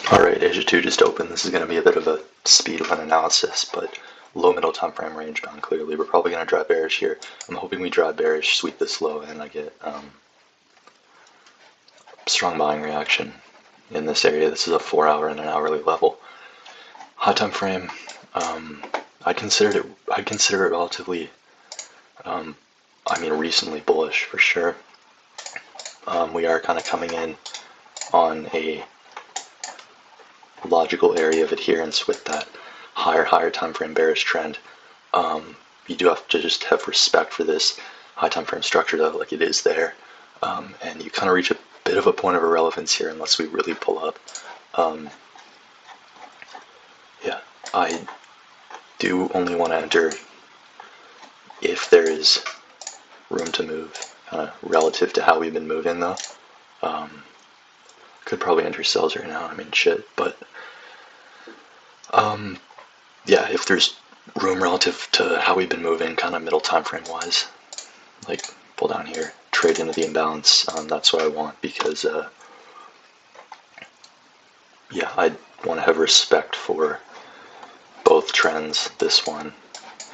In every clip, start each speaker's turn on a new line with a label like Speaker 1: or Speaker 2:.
Speaker 1: Alright, A2 just opened. This is going to be a bit of a speed run analysis, but low middle time frame range bound clearly. We're probably going to drive bearish here. I'm hoping we drive bearish, sweep this low, and I get strong buying reaction in this area. This is a 4-hour and an hourly level. High time frame, I consider it relatively, recently bullish for sure. We are kind of coming in on a logical area of adherence with that higher time frame bearish trend. You do have to just have respect for this high time frame structure though, like it is there, and you kind of reach a bit of a point of irrelevance here unless we really pull up. Yeah, I do only want to enter if there is room to move, relative to how we've been moving though. Could probably enter sells right now, shit, but yeah, if there's room relative to how we've been moving, kind of middle time frame wise, like pull down here, trade into the imbalance, that's what I want, because yeah, I want to have respect for both trends, this one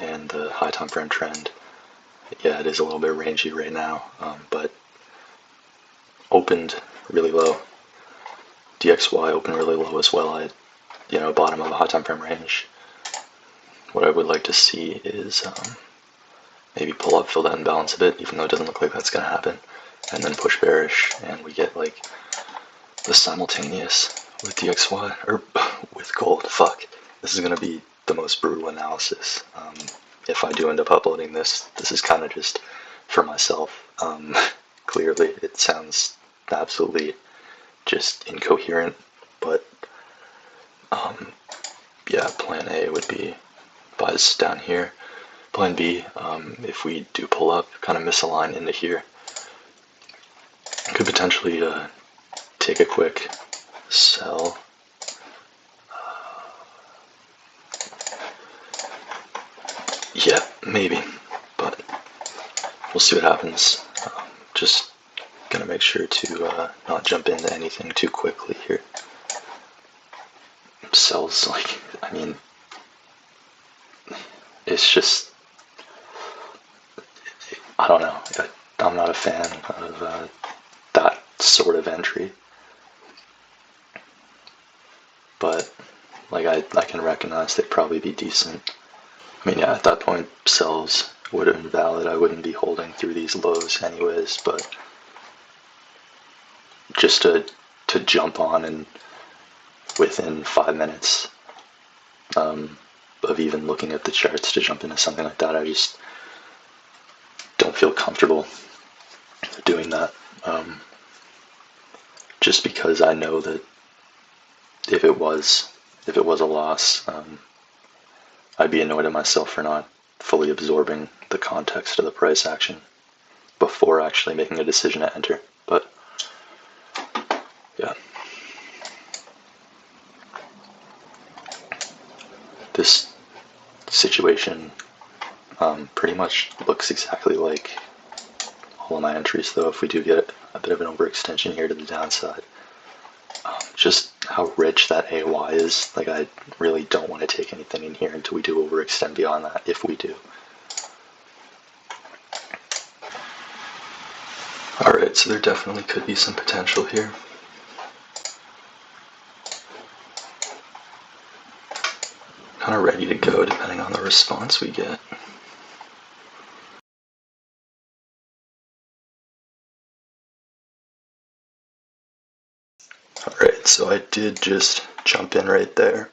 Speaker 1: and the high time frame trend. Yeah, it is a little bit rangy right now, but opened really low. DXY opened really low as well. Bottom of a high time frame range. What I would like to see is maybe pull up, fill that imbalance a bit, even though it doesn't look like that's going to happen, and then push bearish, and we get like the simultaneous with DXY, or with gold. Fuck. This is going to be the most brutal analysis. If I do end up uploading this is kind of just for myself. Clearly, it sounds absolutely just incoherent, but yeah, plan A would be buys down here. Plan B, if we do pull up, kind of misalign into here, could potentially take a quick sell. Yeah, maybe, but we'll see what happens. Just gonna make sure to not jump into anything too quickly here. Sells, it's just, I don't know. I'm not a fan of that sort of entry, but I can recognize they'd probably be decent. Yeah, at that point, sells would have been valid. I wouldn't be holding through these lows anyways, but just to jump on and within 5 minutes of even looking at the charts to jump into something like that, I just don't feel comfortable doing that. Just because I know that if it was a loss, I'd be annoyed at myself for not fully absorbing the context of the price action before actually making a decision to enter. But yeah, this situation pretty much looks exactly like all of my entries, though if we do get a bit of an overextension here to the downside. Just how rich that AY is, I really don't want to take anything in here until we do overextend beyond that, if we do. Alright, so there definitely could be some potential here. Kind of ready to go depending on the response we get. Alright, so I did just jump in right there.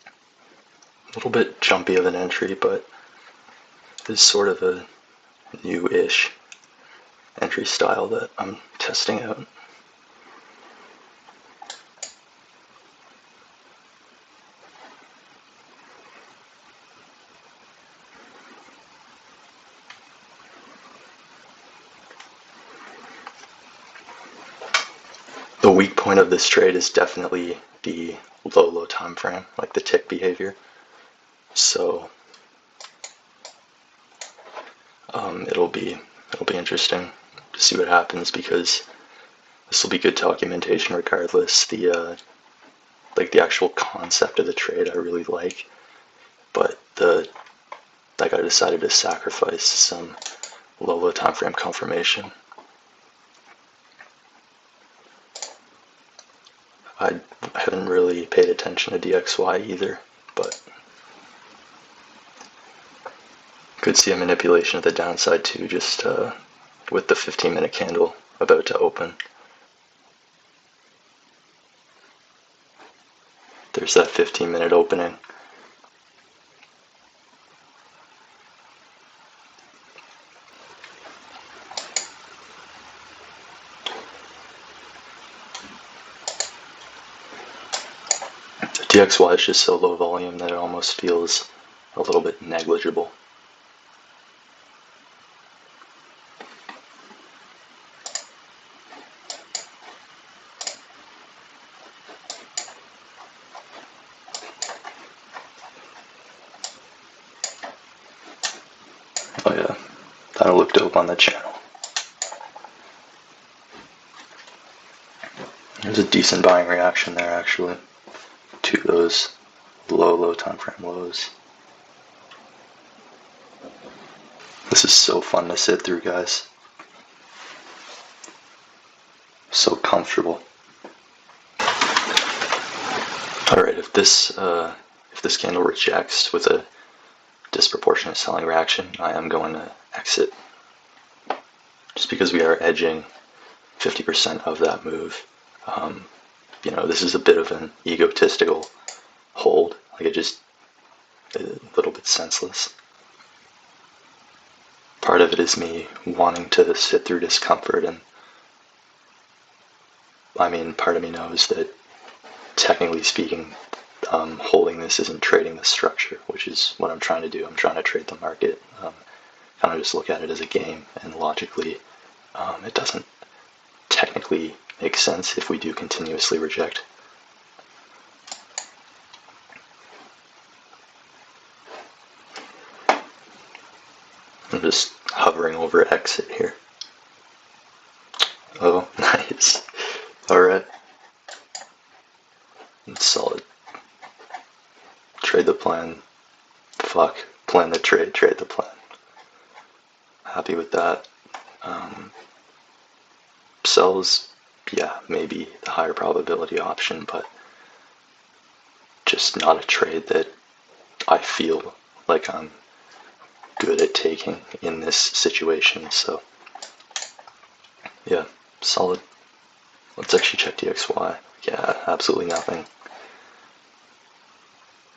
Speaker 1: A little bit jumpy of an entry, but it's sort of a new-ish entry style that I'm testing out. The weak point of this trade is definitely the low time frame, like the tick behavior. So it'll be interesting to see what happens, because this will be good documentation regardless. The like the actual concept of the trade I really like, but I decided to sacrifice some low time frame confirmation. I haven't really paid attention to DXY either, but could see a manipulation of the downside too, just with the 15-minute candle about to open. There's that 15-minute opening. The DXY is just so low volume that it almost feels a little bit negligible. Oh yeah, that'll look dope on the channel. There's a decent buying reaction there actually to those low time frame lows. This is so fun to sit through, guys. So comfortable. Alright, if this candle rejects with a disproportionate selling reaction, I am going to exit. Just because we are edging 50% of that move. You know, this is a bit of an egotistical hold. Like, it just a little bit senseless. Part of it is me wanting to sit through discomfort, and I mean, part of me knows that technically speaking, holding this isn't trading the structure, which is what I'm trying to do. I'm trying to trade the market, kind of just look at it as a game, and logically it doesn't technically make sense if we do continuously reject. I'm just hovering over exit here. Oh, nice. Alright. It's solid. Trade the plan. Fuck. Plan the trade, trade the plan. Happy with that. Sells, yeah, maybe the higher probability option, but just not a trade that I feel like I'm good at taking in this situation. So yeah, solid. Let's actually check DXY. Yeah, absolutely nothing.